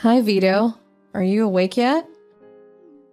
Hi, Vito. Are you awake yet?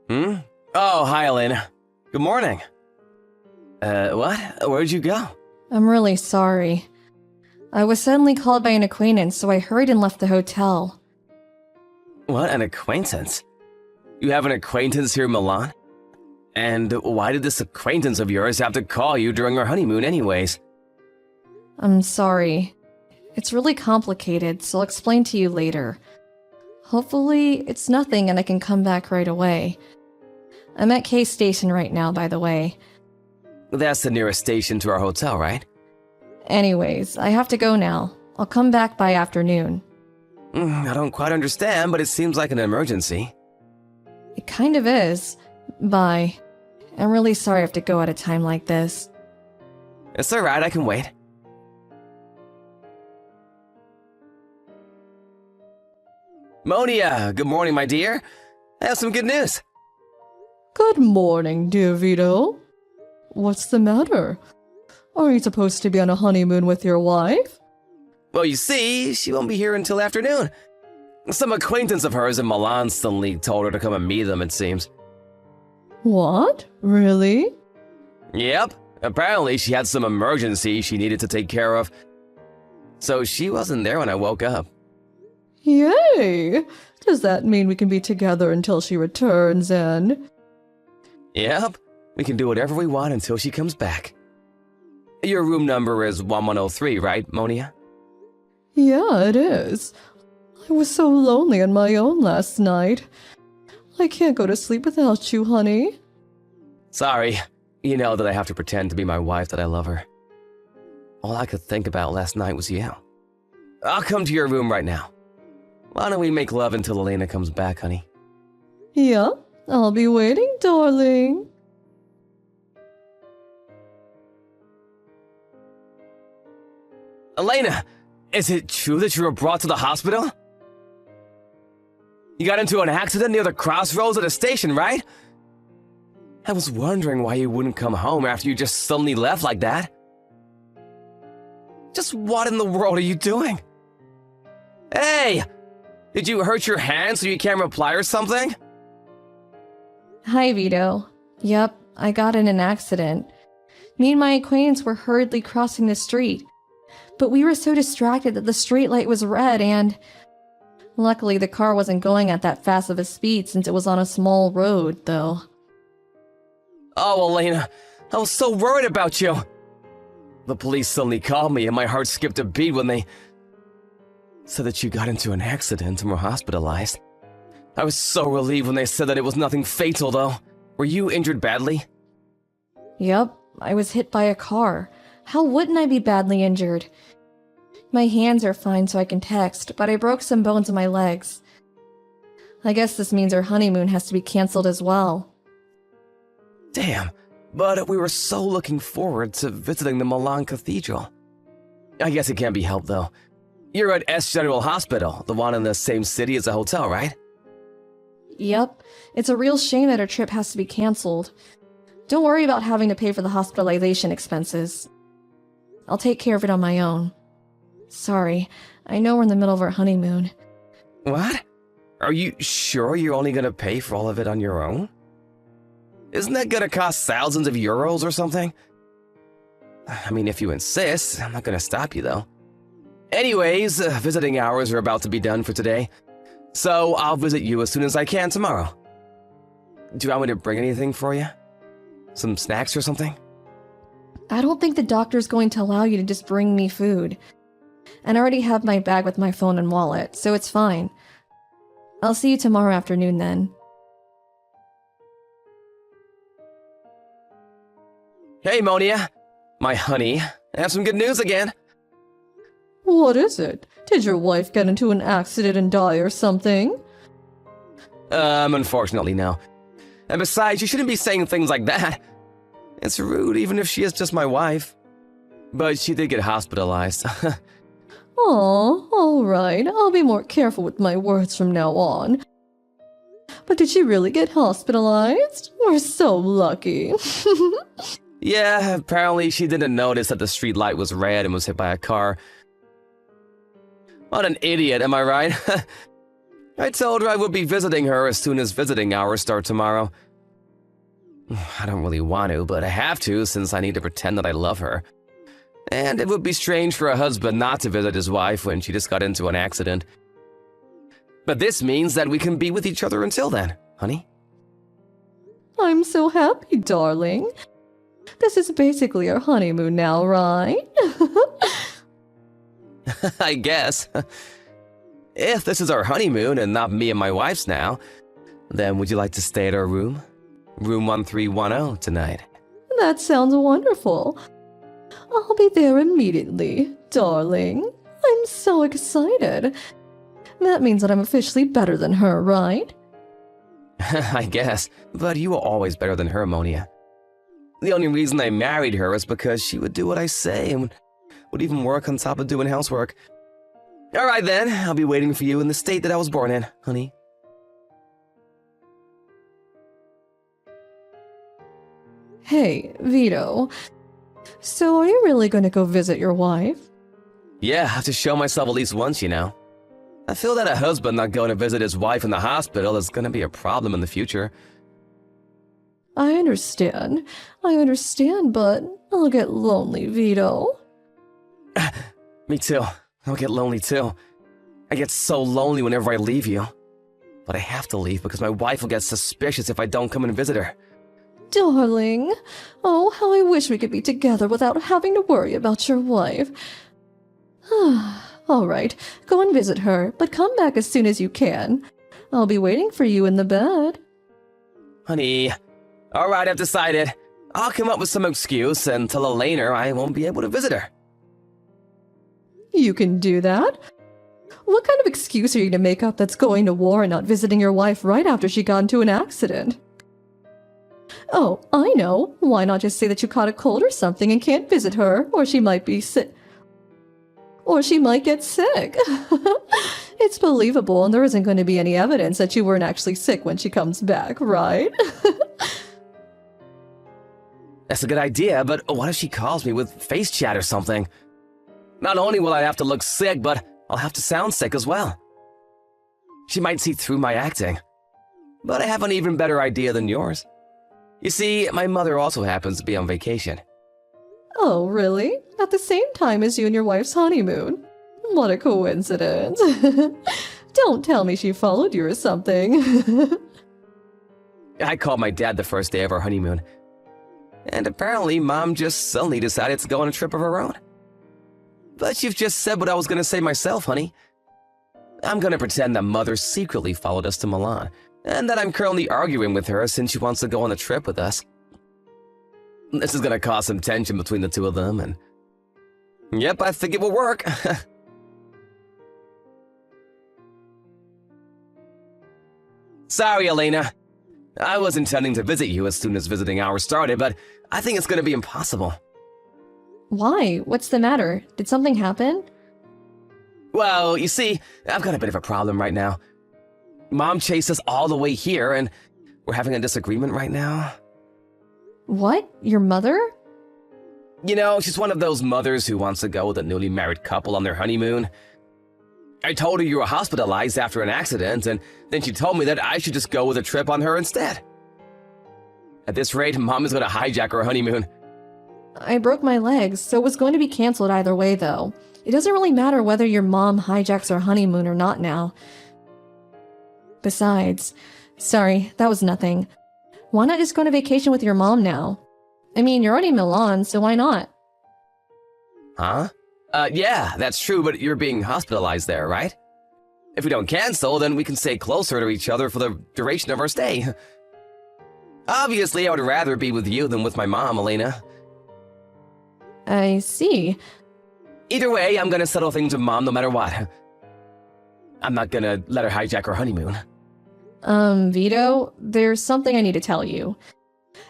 Hmm? Oh, hi, Elena. Good morning. What? Where'd you go? I'm really sorry. I was suddenly called by an acquaintance, so I hurried and left the hotel. What, an acquaintance? You have an acquaintance here in Milan? And why did this acquaintance of yours have to call you during our honeymoon anyways? I'm sorry. It's really complicated, so I'll explain to you later. Hopefully, it's nothing and I can come back right away. I'm at K Station right now, by the way. That's the nearest station to our hotel, right? Anyways, I have to go now. I'll come back by afternoon. I don't quite understand, but it seems like an emergency. It kind of is. Bye. I'm really sorry I have to go at a time like this. It's alright, I can wait. Monia, good morning, my dear. I have some good news. Good morning, dear Vito. What's the matter? Are you supposed to be on a honeymoon with your wife? Well, you see, she won't be here until afternoon. Some acquaintance of hers in Milan suddenly told her to come and meet them, it seems. What? Really? Yep, apparently she had some emergency she needed to take care of. So she wasn't there when I woke up. Yay! Does that mean we can be together until she returns and... Yep, we can do whatever we want until she comes back. Your room number is 1103, right, Monia? Yeah, it is. I was so lonely on my own last night. I can't go to sleep without you, honey. Sorry, you know that I have to pretend to be my wife that I love her. All I could think about last night was you. I'll come to your room right now. Why don't we make love until Elena comes back, honey? Yeah, I'll be waiting, darling. Elena, is it true that you were brought to the hospital? You got into an accident near the crossroads at the station, right? I was wondering why you wouldn't come home after you just suddenly left like that. Just what in the world are you doing? Hey! Did you hurt your hand so you can't reply or something? Hi, Vito. Yep, I got in an accident. Me and my acquaintance were hurriedly crossing the street, but we were so distracted that the street light was red and... Luckily, the car wasn't going at that fast of a speed since it was on a small road, though. Oh, Elena, I was so worried about you. The police suddenly called me and my heart skipped a beat when they said that you got into an accident and were hospitalized. I was so relieved when they said that it was nothing fatal, though. Were you injured badly? Yep, I was hit by a car. How wouldn't I be badly injured? My hands are fine so I can text, but I broke some bones in my legs. I guess this means our honeymoon has to be cancelled as well. Damn, but we were so looking forward to visiting the Milan Cathedral. I guess it can't be helped, though. You're at S General Hospital, the one in the same city as the hotel, right? Yep, it's a real shame that our trip has to be cancelled. Don't worry about having to pay for the hospitalization expenses. I'll take care of it on my own. Sorry, I know we're in the middle of our honeymoon. What? Are you sure you're only gonna pay for all of it on your own? Isn't that gonna cost thousands of euros or something? I mean, if you insist, I'm not gonna stop you, though. Anyways, visiting hours are about to be done for today, so I'll visit you as soon as I can tomorrow. Do you want me to bring anything for you? Some snacks or something? I don't think the doctor's going to allow you to just bring me food. And I already have my bag with my phone and wallet, so it's fine. I'll see you tomorrow afternoon then. Hey, Monia. My honey, I have some good news again. What is it? Did your wife get into an accident and die or something? Unfortunately, no. And besides, you shouldn't be saying things like that. It's rude, even if she is just my wife. But she did get hospitalized. Oh, alright. I'll be more careful with my words from now on. But did she really get hospitalized? We're so lucky. Yeah, apparently she didn't notice that the street light was red and was hit by a car. What an idiot, am I right? I told her I would be visiting her as soon as visiting hours start tomorrow. I don't really want to, but I have to since I need to pretend that I love her. And it would be strange for a husband not to visit his wife when she just got into an accident. But this means that we can be with each other until then, honey. I'm so happy, darling. This is basically our honeymoon now, right? I guess. If this is our honeymoon and not me and my wife's now, then would you like to stay at our room? Room 1310 tonight. That sounds wonderful. I'll be there immediately, darling. I'm so excited. That means that I'm officially better than her, right? I guess, but you were always better than her, Monia. The only reason I married her is because she would do what I say and would even work on top of doing housework. Alright then, I'll be waiting for you in the state that I was born in, honey. Hey, Vito. So are you really going to go visit your wife? Yeah, I have to show myself at least once, you know. I feel that a husband not going to visit his wife in the hospital is going to be a problem in the future. I understand, but I'll get lonely, Vito. Me too. I'll get lonely too. I get so lonely whenever I leave you. But I have to leave because my wife will get suspicious if I don't come and visit her. Darling, oh, how I wish we could be together without having to worry about your wife. All right, go and visit her, but come back as soon as you can. I'll be waiting for you in the bed. Honey, all right, I've decided. I'll come up with some excuse and tell Elena I won't be able to visit her. You can do that? What kind of excuse are you to make up that's going to war and not visiting your wife right after she got into an accident? Oh, I know. Why not just say that you caught a cold or something and can't visit her, or she might be sick. Or she might get sick. It's believable, and there isn't going to be any evidence that you weren't actually sick when she comes back, right? That's a good idea, but what if she calls me with face chat or something? Not only will I have to look sick, but I'll have to sound sick as well. She might see through my acting. But I have an even better idea than yours. You see, my mother also happens to be on vacation. Oh, really? At the same time as you and your wife's honeymoon? What a coincidence. Don't tell me she followed you or something. I called my dad the first day of our honeymoon. And apparently, Mom just suddenly decided to go on a trip of her own. But you've just said what I was going to say myself, honey. I'm going to pretend that Mother secretly followed us to Milan, and that I'm currently arguing with her since she wants to go on a trip with us. This is going to cause some tension between the two of them, and... Yep, I think it will work. Sorry, Elena. I was intending to visit you as soon as visiting hours started, but I think it's going to be impossible. Why? What's the matter? Did something happen? Well, you see, I've got a bit of a problem right now. Mom chased us all the way here, and we're having a disagreement right now. What? Your mother? You know, she's one of those mothers who wants to go with a newly married couple on their honeymoon. I told her you were hospitalized after an accident, and then she told me that I should just go with a trip on her instead. At this rate, Mom is going to hijack our honeymoon. I broke my legs, so it was going to be canceled either way, though. It doesn't really matter whether your mom hijacks our honeymoon or not now. Besides, sorry, that was nothing. Why not just go on a vacation with your mom now? I mean, you're already in Milan, so why not? Huh? Yeah, that's true, but you're being hospitalized there, right? If we don't cancel, then we can stay closer to each other for the duration of our stay. Obviously, I would rather be with you than with my mom, Elena. I see. Either way, I'm gonna settle things with Mom no matter what. I'm not gonna let her hijack our honeymoon. Vito, there's something I need to tell you.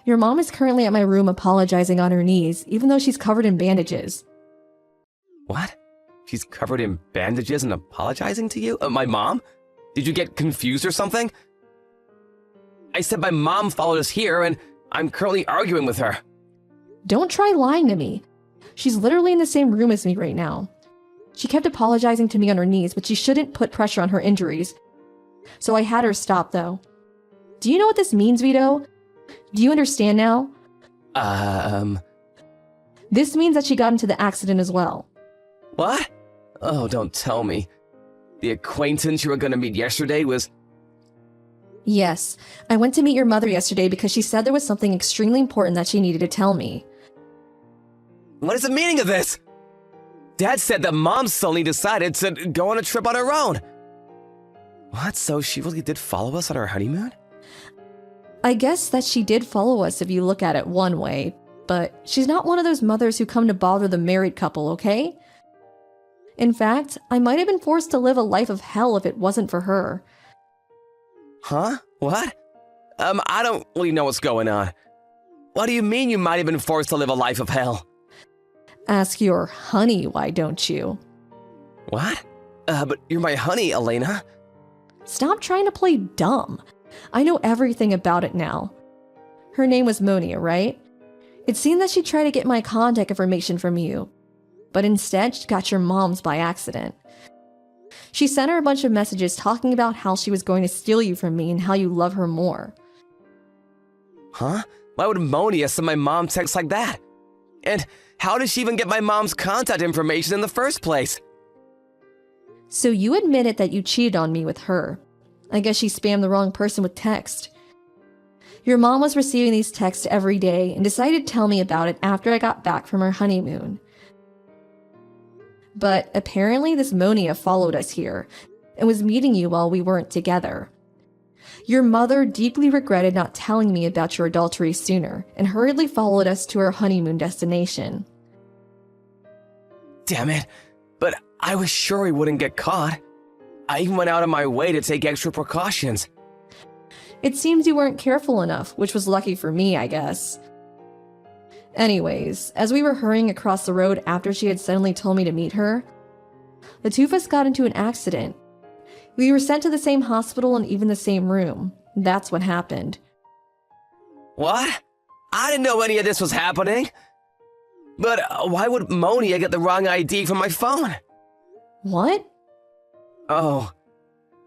Your mom is currently at my room apologizing on her knees, even though she's covered in bandages. What? She's covered in bandages and apologizing to you? My mom? Did you get confused or something? I said my mom followed us here, and I'm currently arguing with her. Don't try lying to me. She's literally in the same room as me right now. She kept apologizing to me on her knees, but she shouldn't put pressure on her injuries. So I had her stop, though. Do you know what this means, Vito? Do you understand now? This means that she got into the accident as well. What? Oh, don't tell me. The acquaintance you were gonna meet yesterday was... Yes, I went to meet your mother yesterday because she said there was something extremely important that she needed to tell me. What is the meaning of this? Dad said that Mom suddenly decided to go on a trip on her own. What, so she really did follow us on our honeymoon? I guess that she did follow us if you look at it one way, but she's not one of those mothers who come to bother the married couple, okay? In fact, I might have been forced to live a life of hell if it wasn't for her. Huh? What? I don't really know what's going on. What do you mean you might have been forced to live a life of hell? Ask your honey, why don't you? What? But you're my honey, Elena. Stop trying to play dumb. I know everything about it now. Her name was Monia, right? It seemed that she tried to get my contact information from you, but instead she got your mom's by accident. She sent her a bunch of messages talking about how she was going to steal you from me and how you love her more. Huh? Why would Monia send my mom texts like that? And how did she even get my mom's contact information in the first place? So you admitted that you cheated on me with her. I guess she spammed the wrong person with text. Your mom was receiving these texts every day and decided to tell me about it after I got back from our honeymoon. But apparently this Monia followed us here and was meeting you while we weren't together. Your mother deeply regretted not telling me about your adultery sooner and hurriedly followed us to our honeymoon destination. Damn it. But I was sure we wouldn't get caught. I even went out of my way to take extra precautions. It seems you weren't careful enough, which was lucky for me, I guess. Anyways, as we were hurrying across the road after she had suddenly told me to meet her, the two of us got into an accident. We were sent to the same hospital and even the same room. That's what happened. What? I didn't know any of this was happening. But why would Monia get the wrong ID from my phone? What? Oh,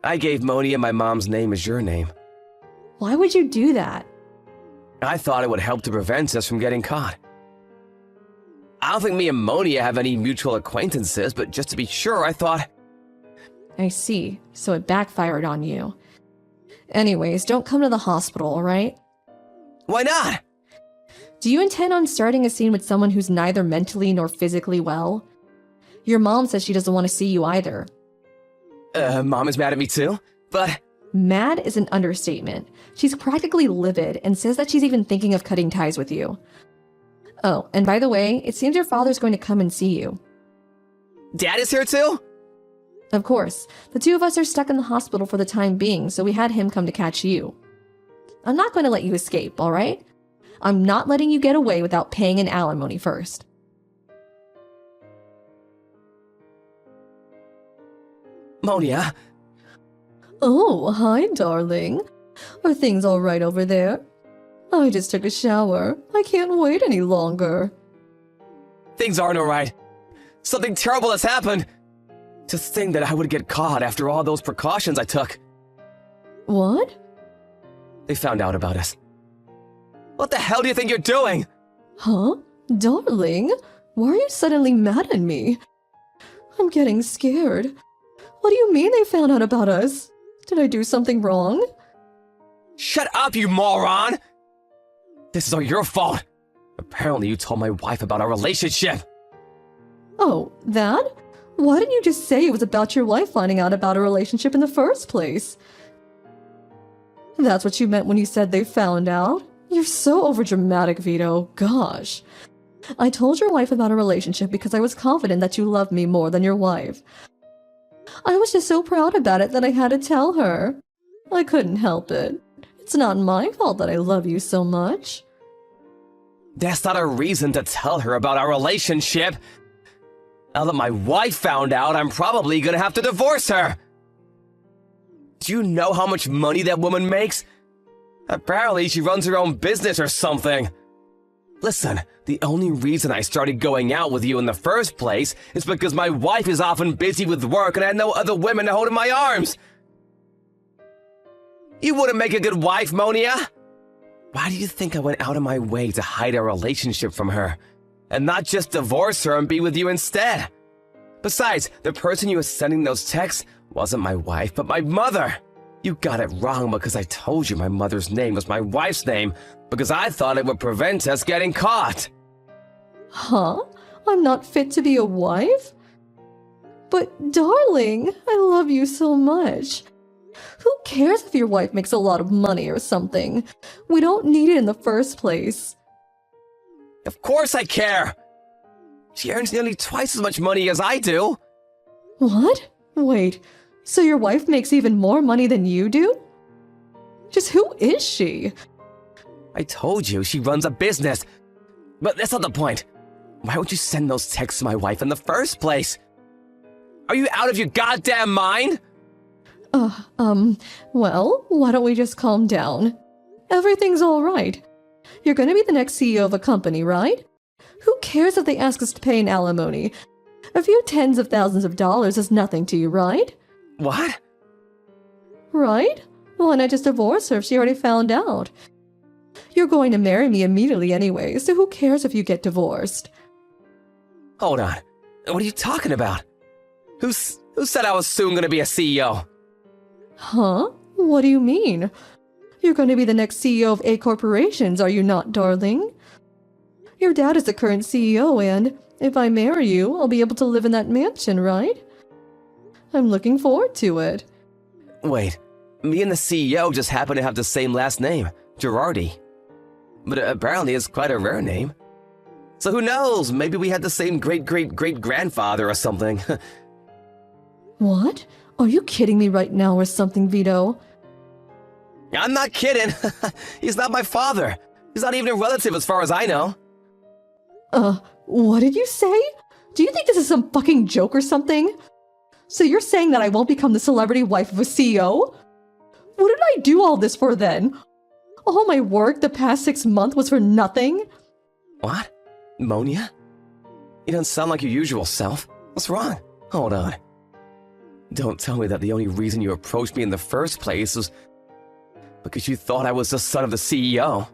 I gave Monia my mom's name as your name. Why would you do that? I thought it would help to prevent us from getting caught. I don't think me and Monia have any mutual acquaintances, but just to be sure, I thought... I see, so it backfired on you. Anyways, don't come to the hospital, alright? Why not? Do you intend on starting a scene with someone who's neither mentally nor physically well? Your mom says she doesn't want to see you either. Mom is mad at me too, but... Mad is an understatement. She's practically livid and says that she's even thinking of cutting ties with you. Oh, and by the way, it seems your father's going to come and see you. Dad is here too? Of course. The two of us are stuck in the hospital for the time being, so we had him come to catch you. I'm not going to let you escape, alright? I'm not letting you get away without paying an alimony first. Monia? Oh, hi, darling. Are things all right over there? I just took a shower. I can't wait any longer. Things aren't alright. Something terrible has happened. To think that I would get caught after all those precautions I took. What? They found out about us. What the hell do you think you're doing? Huh? Darling? Why are you suddenly mad at me? I'm getting scared. What do you mean they found out about us? Did I do something wrong? Shut up, you moron! This is all your fault. Apparently you told my wife about our relationship. Oh, that? Why didn't you just say it was about your wife finding out about a relationship in the first place? That's what you meant when you said they found out? You're so overdramatic, Vito. Gosh. I told your wife about a relationship because I was confident that you loved me more than your wife. I was just so proud about it that I had to tell her. I couldn't help it. It's not my fault that I love you so much. That's not a reason to tell her about our relationship. Now that my wife found out, I'm probably gonna have to divorce her. Do you know how much money that woman makes? Apparently she runs her own business or something. Listen, the only reason I started going out with you in the first place is because my wife is often busy with work and I had no other women to hold in my arms. You wouldn't make a good wife, Monia. Why do you think I went out of my way to hide our relationship from her? And not just divorce her and be with you instead? Besides, the person you were sending those texts wasn't my wife, but my mother. You got it wrong because I told you my mother's name was my wife's name because I thought it would prevent us getting caught. Huh? I'm not fit to be a wife? But darling, I love you so much. Who cares if your wife makes a lot of money or something? We don't need it in the first place. Of course I care. She earns nearly twice as much money as I do. What? Wait, so your wife makes even more money than you do? Just who is she? I told you she runs a business. But that's not the point. Why would you send those texts to my wife in the first place? Are you out of your goddamn mind? Well, why don't we just calm down? Everything's all right. You're gonna be the next CEO of a company, right? Who cares if they ask us to pay an alimony? A few tens of thousands of dollars is nothing to you, right? What? Right? Why not just divorce her if she already found out? You're going to marry me immediately anyway, so who cares if you get divorced? Hold on. What are you talking about? Who said I was soon gonna be a CEO? Huh? What do you mean? You're going to be the next CEO of A Corporations, are you not, darling? Your dad is the current CEO, and if I marry you, I'll be able to live in that mansion, right? I'm looking forward to it. Wait, me and the CEO just happen to have the same last name, Girardi. But apparently it's quite a rare name. So who knows, maybe we had the same great-great-great-grandfather or something. What? Are you kidding me right now or something, Vito? I'm not kidding. He's not my father. He's not even a relative as far as I know. What did you say? Do you think this is some fucking joke or something? So you're saying that I won't become the celebrity wife of a CEO? What did I do all this for then? All my work the past 6 months was for nothing? What? Monia? You don't sound like your usual self. What's wrong? Hold on. Don't tell me that the only reason you approached me in the first place was because you thought I was the son of the CEO.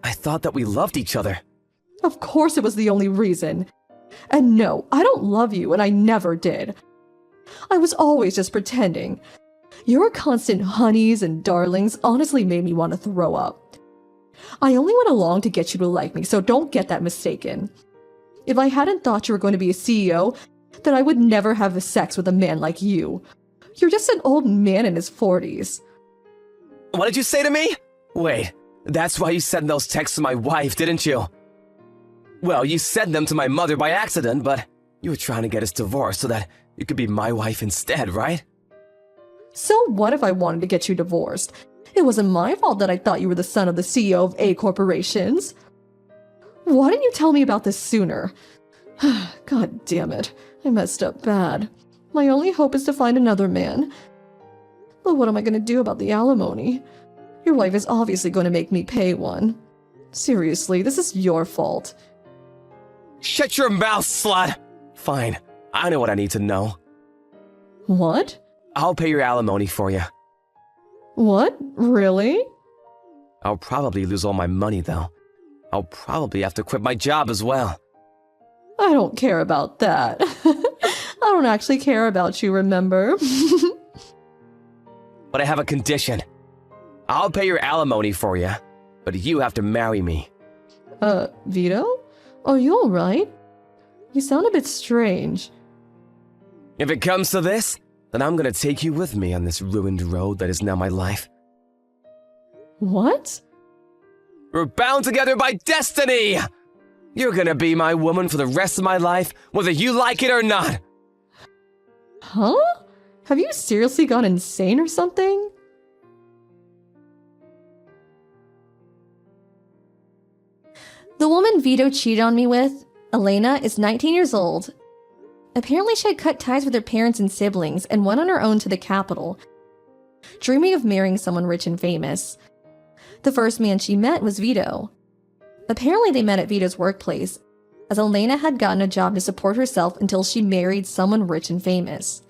I thought that we loved each other. Of course it was the only reason. And no, I don't love you, and I never did. I was always just pretending. Your constant honeys and darlings honestly made me want to throw up. I only went along to get you to like me, so don't get that mistaken. If I hadn't thought you were going to be a CEO, then I would never have sex with a man like you. You're just an old man in his 40s. What did you say to me? Wait, that's why you sent those texts to my wife, didn't you? Well, you sent them to my mother by accident, but you were trying to get us divorced so that you could be my wife instead, right? So what if I wanted to get you divorced? It wasn't my fault that I thought you were the son of the CEO of A Corporations. Why didn't you tell me about this sooner? God damn it. I messed up bad. My only hope is to find another man. But what am I going to do about the alimony? Your wife is obviously going to make me pay one. Seriously, this is your fault. Shut your mouth, slut! Fine, I know what I need to know. What? I'll pay your alimony for you. What? Really? I'll probably lose all my money, though. I'll probably have to quit my job as well. I don't care about that. I don't actually care about you, remember? But I have a condition. I'll pay your alimony for you, but you have to marry me. Vito? Are you alright? You sound a bit strange. If it comes to this, then I'm gonna take you with me on this ruined road that is now my life. What? We're bound together by destiny! You're gonna be my woman for the rest of my life, whether you like it or not! Huh? Have you seriously gone insane or something? The woman Vito cheated on me with, Elena, is 19 years old. Apparently she had cut ties with her parents and siblings and went on her own to the capital, dreaming of marrying someone rich and famous. The first man she met was Vito. Apparently they met at Vito's workplace, as Elena had gotten a job to support herself until she married someone rich and famous.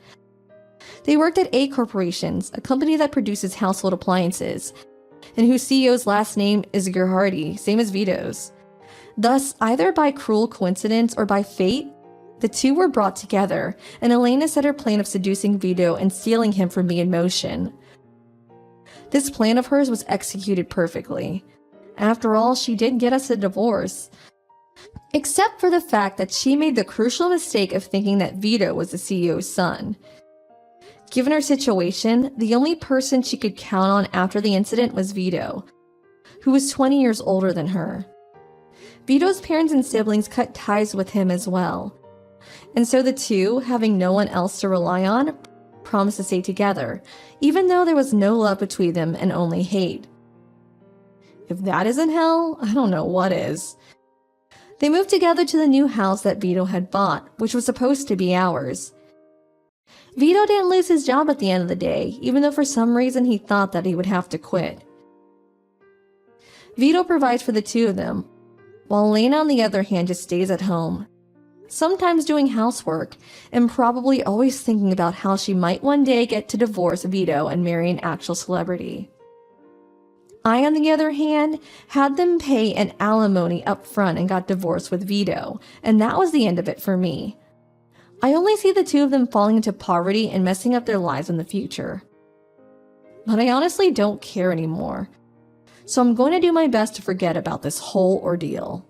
They worked at A Corporations, a company that produces household appliances, and whose CEO's last name is Gerhardi, same as Vito's. Thus, either by cruel coincidence or by fate, the two were brought together, and Elena set her plan of seducing Vito and stealing him from me in motion. This plan of hers was executed perfectly. After all, she did get us a divorce. Except for the fact that she made the crucial mistake of thinking that Vito was the CEO's son. Given her situation, the only person she could count on after the incident was Vito, who was 20 years older than her. Vito's parents and siblings cut ties with him as well, and so the two, having no one else to rely on, promised to stay together, even though there was no love between them and only hate. If that isn't hell, I don't know what is. They moved together to the new house that Vito had bought, which was supposed to be ours. Vito didn't lose his job at the end of the day, even though for some reason he thought that he would have to quit. Vito provides for the two of them, while Elena on the other hand just stays at home, sometimes doing housework, and probably always thinking about how she might one day get to divorce Vito and marry an actual celebrity. I, on the other hand, had them pay an alimony up front and got divorced with Vito, and that was the end of it for me. I only see the two of them falling into poverty and messing up their lives in the future. But I honestly don't care anymore, so I'm going to do my best to forget about this whole ordeal.